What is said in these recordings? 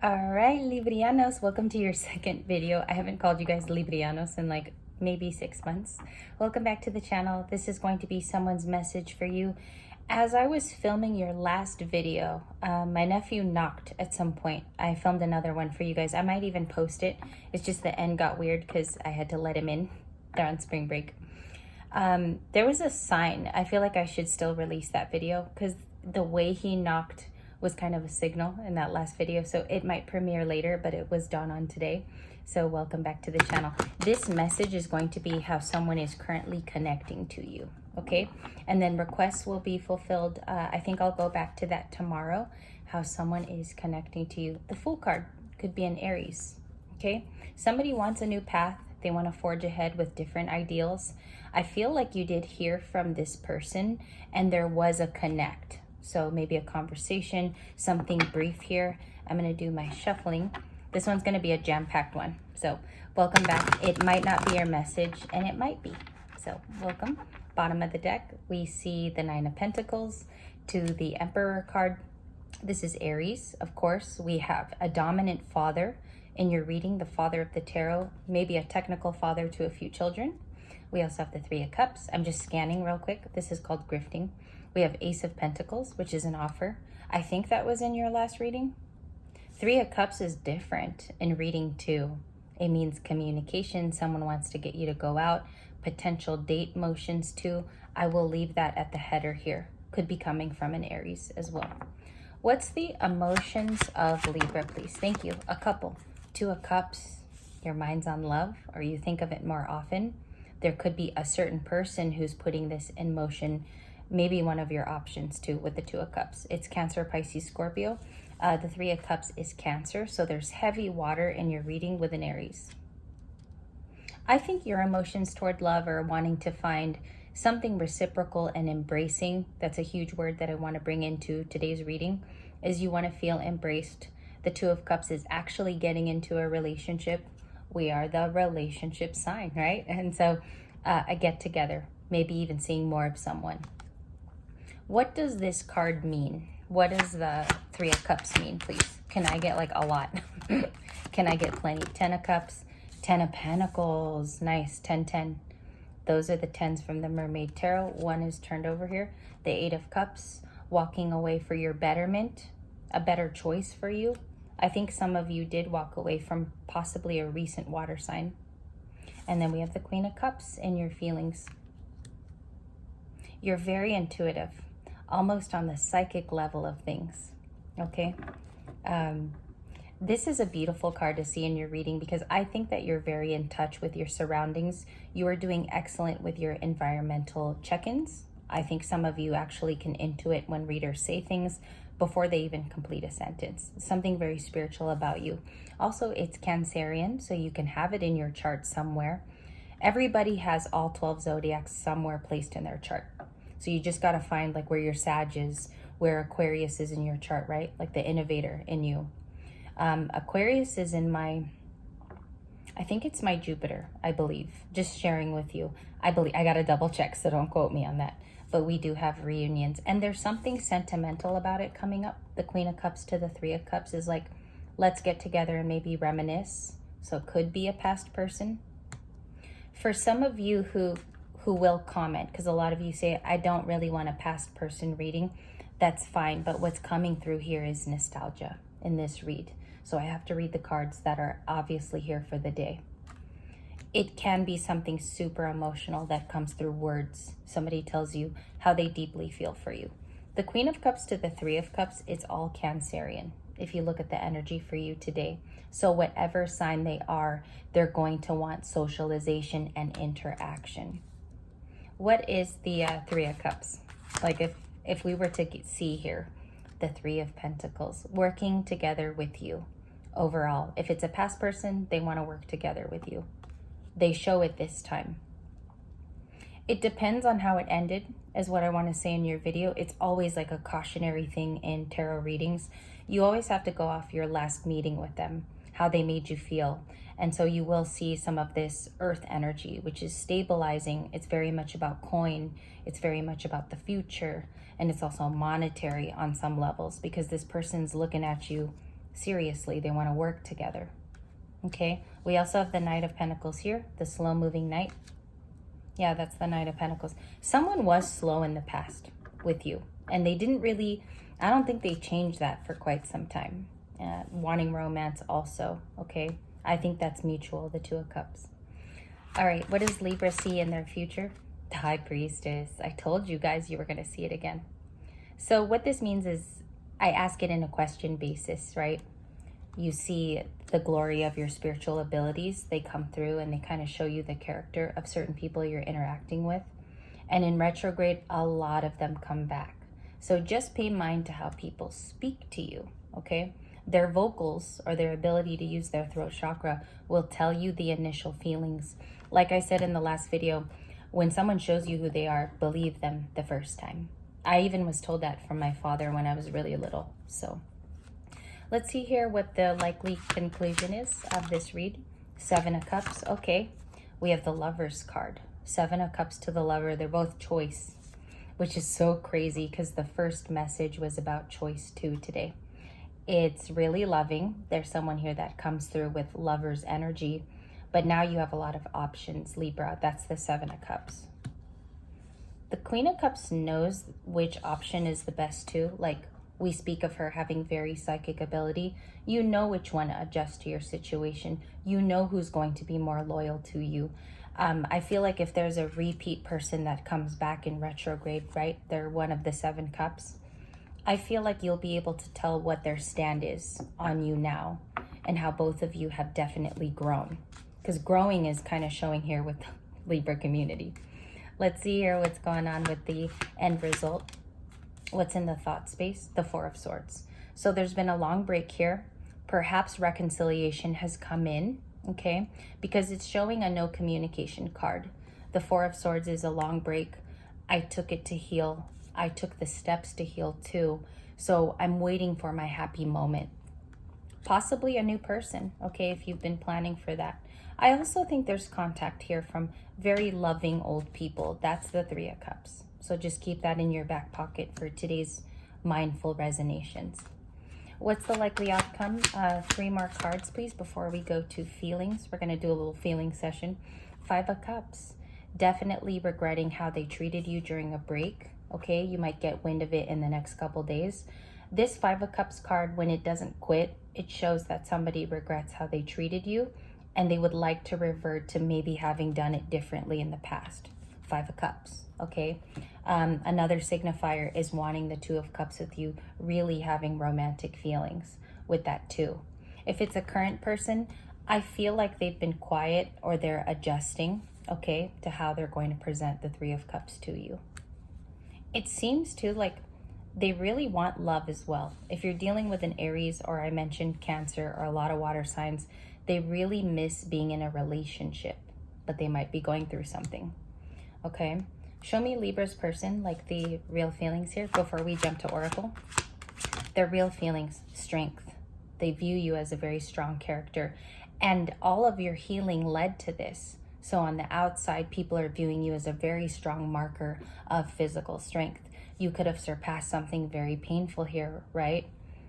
All right, Librianos, welcome to your second video. I haven't called you guys Librianos in like maybe 6 months. Welcome back to the channel. This is going to be someone's message for you. As I was filming your last video, my nephew knocked at some point. I filmed another one for you guys. I might even post it. It's just the end got weird because I had to let him in. They're on spring break. There was a sign. I feel like I should still release that video because the way he knocked was kind of a signal in that last video. So it might premiere later, but it was done on today. So welcome back to the channel. This message is going to be how someone is currently connecting to you, okay? And then requests will be fulfilled. I think I'll go back to that tomorrow, how someone is connecting to you. The Fool card could be an Aries, okay? Somebody wants a new path. They want to forge ahead with different ideals. I feel like you did hear from this person and there was a connect. So maybe a conversation, something brief here. I'm going to do my shuffling. This one's going to be a jam-packed one. So welcome back. It might not be your message and it might be. So welcome. Bottom of the deck, we see the Nine of Pentacles to the Emperor card. This is Aries, of course. We have a dominant father in your reading, the father of the tarot, maybe a technical father to a few children. We also have the Three of Cups. I'm just scanning real quick. This is called grifting. We have Ace of Pentacles, which is an offer. I think that was in your last reading. Three of Cups is different in reading too. It means communication. Someone wants to get you to go out. Potential date motions too. I will leave that at the header here. Could be coming from an Aries as well. What's the emotions of Libra, please? Thank you. A couple. Two of Cups. Your mind's on love, or you think of it more often. There could be a certain person who's putting this in motion. Maybe one of your options too with the Two of Cups. It's Cancer, Pisces, Scorpio. The Three of Cups is Cancer. So there's heavy water in your reading with an Aries. I think your emotions toward love are wanting to find something reciprocal and embracing. That's a huge word that I want to bring into today's reading, is you want to feel embraced. The Two of Cups is actually getting into a relationship. We are the relationship sign, right? And so a get together, maybe even seeing more of someone. What does this card mean? What does the Three of Cups mean, please? Can I get like a lot? Can I get plenty? 10 of Cups, 10 of Pentacles. Nice, 10, 10. Those are the 10s from the Mermaid Tarot. One is turned over here. The Eight of Cups, walking away for your betterment, a better choice for you. I think some of you did walk away from possibly a recent water sign. And then we have the Queen of Cups and your feelings. You're very intuitive, almost on the psychic level of things, okay? This is a beautiful card to see in your reading because I think that you're very in touch with your surroundings. You are doing excellent with your environmental check-ins. I think some of you actually can intuit when readers say things before they even complete a sentence. Something very spiritual about you. Also, it's Cancerian, so you can have it in your chart somewhere. Everybody has all 12 zodiacs somewhere placed in their chart. So you just got to find like where your Sag is, where Aquarius is in your chart, right? Like the innovator in you. Aquarius is in my, I think it's my Jupiter, I believe. Just sharing with you. I got to double check, so don't quote me on that. But we do have reunions. And there's something sentimental about it coming up. The Queen of Cups to the Three of Cups is like, let's get together and maybe reminisce. So it could be a past person. For some of you who will comment, because a lot of you say, I don't really want a past person reading, that's fine. But what's coming through here is nostalgia in this read. So I have to read the cards that are obviously here for the day. It can be something super emotional that comes through words. Somebody tells you how they deeply feel for you. The Queen of Cups to the Three of Cups, it's all Cancerian, if you look at the energy for you today. So whatever sign they are, they're going to want socialization and interaction. What is the Three of Cups? Like if we were to see here, the Three of Pentacles, working together with you overall. If it's a past person, they want to work together with you. They show it this time. It depends on how it ended, is what I want to say in your video. It's always like a cautionary thing in tarot readings. You always have to go off your last meeting with them, how they made you feel. And so you will see some of this earth energy, which is stabilizing. It's very much about coin. It's very much about the future. And it's also monetary on some levels because this person's looking at you seriously. They want to work together. Okay, we also have the Knight of Pentacles here, the slow moving knight. Yeah, that's the Knight of Pentacles. Someone was slow in the past with you, and they didn't really, I don't think they changed that for quite some time. Wanting romance also, okay? I think that's mutual, the Two of Cups. All right, what does Libra see in their future? The High Priestess. I told you guys you were going to see it again. So what this means is I ask it in a question basis, right? You see the glory of your spiritual abilities. They come through and they kind of show you the character of certain people you're interacting with. And in retrograde, a lot of them come back. So just pay mind to how people speak to you, okay? Their vocals or their ability to use their throat chakra will tell you the initial feelings. Like I said in the last video, when someone shows you who they are, believe them the first time. I even was told that from my father when I was really little. So let's see here what the likely conclusion is of this read. Seven of Cups. Okay, we have the Lover's card. Seven of Cups to the Lover. They're both choice, which is so crazy because the first message was about choice too today. It's really loving. There's someone here that comes through with lover's energy, but now you have a lot of options, Libra. That's the Seven of Cups. The Queen of Cups knows which option is the best too. Like, we speak of her having very psychic ability. You know which one adjusts to your situation. You know who's going to be more loyal to you. I feel like if there's a repeat person that comes back in retrograde, right? They're one of the Seven Cups. I feel like you'll be able to tell what their stand is on you now and how both of you have definitely grown. Because growing is kind of showing here with the Libra community. Let's see here what's going on with the end result. What's in the thought space? The Four of Swords. So there's been a long break here. Perhaps reconciliation has come in, okay? Because it's showing a no communication card. The Four of Swords is a long break. I took it to heal. I took the steps to heal too. So I'm waiting for my happy moment. Possibly a new person, okay, if you've been planning for that. I also think there's contact here from very loving old people. That's the Three of Cups. So just keep that in your back pocket for today's mindful resonations. What's the likely outcome? 3 more cards, please, before we go to feelings. We're going to do a little feeling session. 5 of Cups. Definitely regretting how they treated you during a break. Okay, you might get wind of it in the next couple days. This 5 of Cups card, when it doesn't quit, it shows that somebody regrets how they treated you and they would like to revert to maybe having done it differently in the past. 5 of Cups, okay? Another signifier is wanting the 2 of Cups with you, really having romantic feelings with that too. If it's a current person, I feel like they've been quiet or they're adjusting, okay, to how they're going to present the 3 of Cups to you. It seems too like they really want love as well. If you're dealing with an Aries, or I mentioned Cancer, or a lot of water signs, they really miss being in a relationship, but they might be going through something. Okay, show me Libra's person, like the real feelings here before we jump to Oracle. Their real feelings: strength. They view you as a very strong character, and all of your healing led to this. So on the outside, people are viewing you as a very strong marker of physical strength. You could have surpassed something very painful here, right?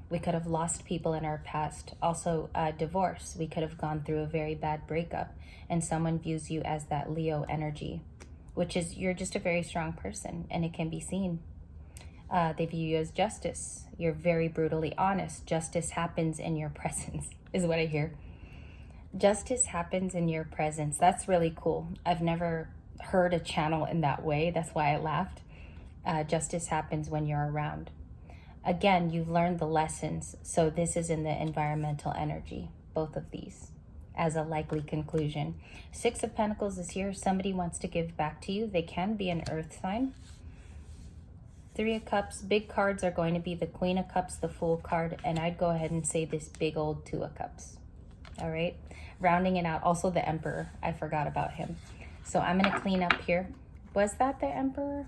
We could have lost people in our past. Also, divorce. We could have gone through a very bad breakup, and someone views you as that Leo energy, which is you're just a very strong person, and it can be seen. They view you as justice. You're very brutally honest. Justice happens in your presence, is what I hear. Justice happens in your presence. That's really cool. I've never heard a channel in that way. That's why I laughed. Justice happens when you're around. Again, you've learned the lessons. So this is in the environmental energy, both of these, as a likely conclusion. 6 of Pentacles is here. Somebody wants to give back to you. They can be an earth sign. 3 of Cups. Big cards are going to be the Queen of Cups, the Fool card, and I'd go ahead and say this big old 2 of Cups. All right, rounding it out. Also the Emperor. I forgot about him. So I'm going to clean up here. Was that the Emperor?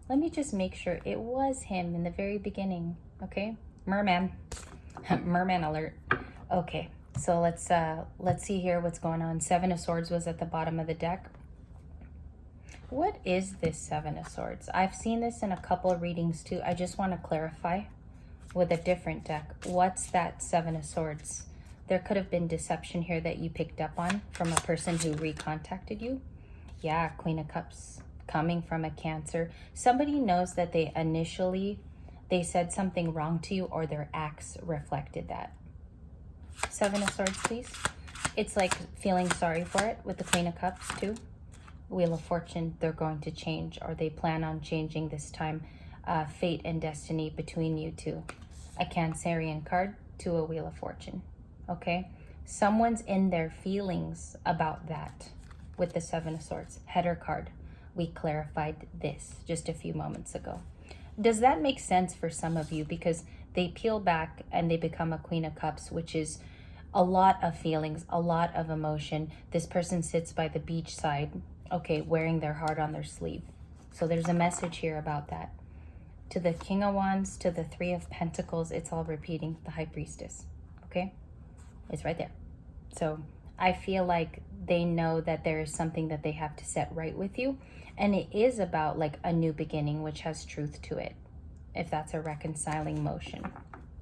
Let me just make sure it was him in the very beginning. Okay, Merman. Merman alert. Okay, so let's see here what's going on. 7 of Swords was at the bottom of the deck. What is this 7 of Swords? I've seen this in a couple of readings too. I just want to clarify. with a different deck. What's that Seven of Swords? There could have been deception here that you picked up on from a person who recontacted you. Yeah, Queen of Cups coming from a Cancer. Somebody knows that they said something wrong to you, or their acts reflected that. Seven of Swords, please. It's like feeling sorry for it with the Queen of Cups too. Wheel of Fortune, they're going to change, or they plan on changing this time. Fate and destiny between you two. A Cancerian card to a Wheel of Fortune. Okay? Someone's in their feelings about that with the Seven of Swords. Header card. We clarified this just a few moments ago. Does that make sense for some of you? Because they peel back and they become a Queen of Cups, which is a lot of feelings, a lot of emotion. This person sits by the beach side, okay, wearing their heart on their sleeve. So there's a message here about that. To the King of Wands, to the Three of Pentacles, it's all repeating. The High Priestess, okay? It's right there. So I feel like they know that there is something that they have to set right with you. And it is about like a new beginning, which has truth to it, if that's a reconciling motion.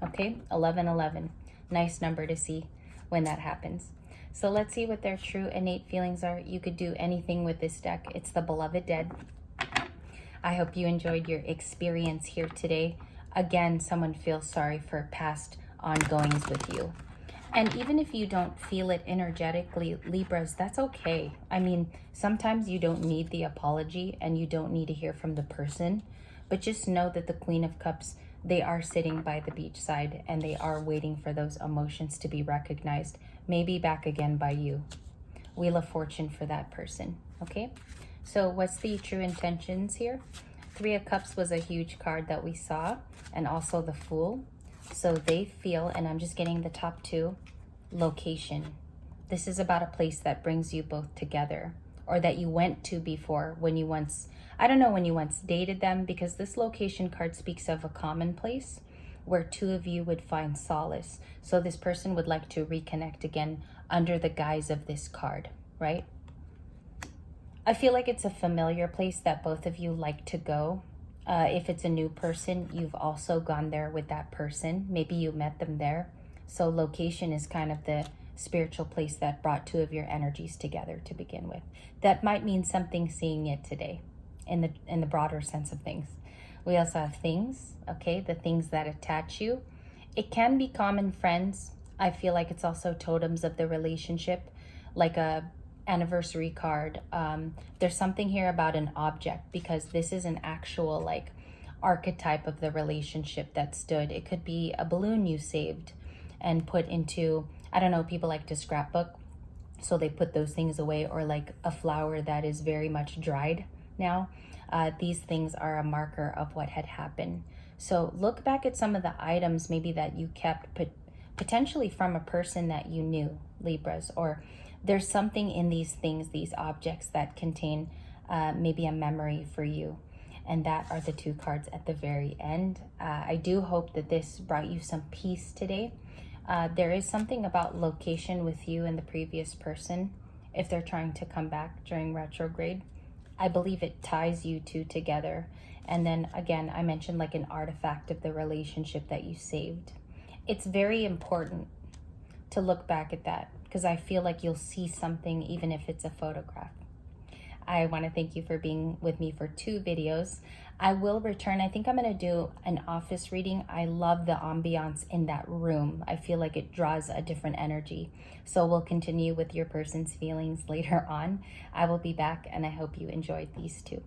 Okay, 1111. Nice number to see when that happens. So let's see what their true innate feelings are. You could do anything with this deck. It's the Beloved Dead. I hope you enjoyed your experience here today. Again, someone feels sorry for past ongoings with you. And even if you don't feel it energetically, Libras, that's okay. I mean, sometimes you don't need the apology and you don't need to hear from the person. But just know that the Queen of Cups, they are sitting by the beach side and they are waiting for those emotions to be recognized. Maybe back again by you. Wheel of Fortune for that person, okay? So what's the true intentions here? Three of Cups was a huge card that we saw, and also the Fool. So they feel, and I'm just getting the top two, location. This is about a place that brings you both together, or that you went to before when you once, I don't know when you once dated them, because this location card speaks of a common place where two of you would find solace. So this person would like to reconnect again under the guise of this card, right? I feel like it's a familiar place that both of you like to go. If it's a new person, you've also gone there with that person. Maybe you met them there. So location is kind of the spiritual place that brought two of your energies together to begin with. That might mean something seeing it today in the broader sense of things. We also have things, okay? The things that attach you. It can be common friends. I feel like it's also totems of the relationship, like a anniversary card. There's something here about an object, because this is an actual like archetype of the relationship that stood. It could be a balloon you saved and put into, I don't know, people like to scrapbook, so they put those things away, or like a flower that is very much dried now. These things are a marker of what had happened. So look back at some of the items maybe that you kept potentially from a person that you knew, Libras, or there's something in these things, these objects, that contain maybe a memory for you. And that are the two cards at the very end. I do hope that this brought you some peace today. There is something about location with you and the previous person. If they're trying to come back during retrograde, I believe it ties you two together. And then again, I mentioned like an artifact of the relationship that you saved. It's very important to look back at that, because I feel like you'll see something even if it's a photograph. I want to thank you for being with me for 2 videos. I will return. I think I'm going to do an office reading. I love the ambiance in that room. I feel like it draws a different energy. So we'll continue with your person's feelings later on. I will be back, and I hope you enjoyed these 2.